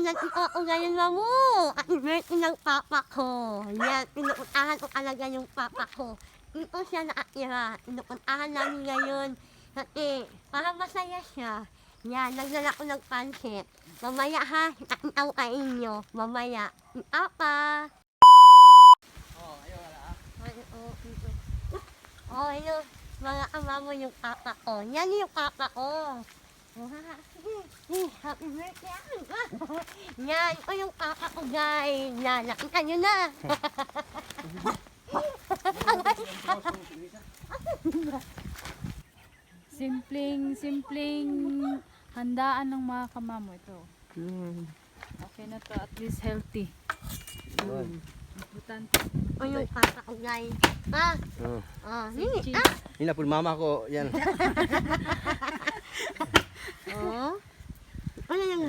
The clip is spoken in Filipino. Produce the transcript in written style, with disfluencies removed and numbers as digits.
nandito ako ngayon mo. At birthday ng papa ko. Yan, pinupuntahan ko talaga yung papa ko. Dito siya nakatira. Pinupuntahan namin ngayon. Kasi, para masaya siya. Yan, nagdala ko ng pansit. Mamaya ha, nakita ko kay inyo. Mamaya. Papa. Oh, hello. Mga ama mo yung papa ko. Yan yung papa ko. Happy birthday! Yan, ito yung papa ko, guys. Yan, nakita nyo na. Simpleng handaan ng mga kamamo ito. Okay na to, at least healthy. Importante. Ito yung papa ko, guys. Ah, hindi. Ini na po mama ko yan. Oh. Ano yung